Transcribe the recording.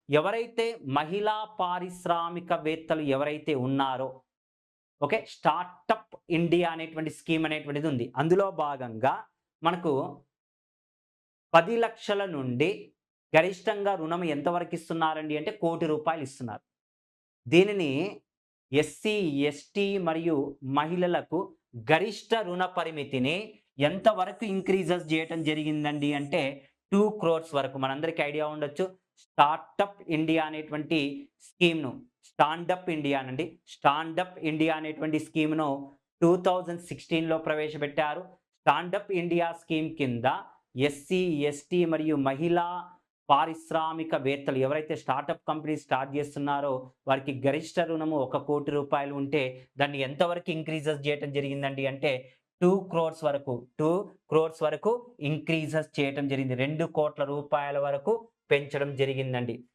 ఎవరైతే మహిళా పారిశ్రామికవేత్తలు ఎవరైతే ఉన్నారో, ఓకే. స్టార్టప్ ఇండియా అనేటువంటి స్కీమ్ అనేటువంటిది ఉంది. అందులో భాగంగా మనకు 10,00,000 నుండి గరిష్టంగా రుణం ఎంతవరకు ఇస్తున్నారండి అంటే ₹1,00,00,000 ఇస్తున్నారు. దీనిని ఎస్సీ, ఎస్టీ మరియు మహిళలకు గరిష్ట రుణ పరిమితిని ఎంతవరకు ఇంక్రీజెస్ చేయటం జరిగిందండి అంటే 2,00,00,000 వరకు. మనందరికీ ఐడియా ఉండొచ్చు. స్టార్టప్ ఇండియా అనేటువంటి స్కీమ్‌ను స్టాండప్ ఇండియా నండి. స్టాండప్ ఇండియా అనేటువంటి స్కీమ్‌ను 2016లో ప్రవేశపెట్టారు. స్టాండప్ ఇండియా స్కీమ్ కింద ఎస్సీ, ఎస్టీ మరియు మహిళా పారిశ్రామికవేత్తలు ఎవరైతే స్టార్టప్ కంపెనీస్ స్టార్ట్ చేస్తున్నారో వారికి గరిష్ట రుణము ₹1,00,00,000 ఉంటే దాన్ని ఎంతవరకు ఇంక్రీజెస్ చేయటం జరిగిందండి అంటే 2,00,00,000 వరకు. 2,00,00,000 వరకు ఇంక్రీజెస్ చేయటం జరిగింది. ₹2,00,00,000 వరకు పెంచడం జరిగిందండి.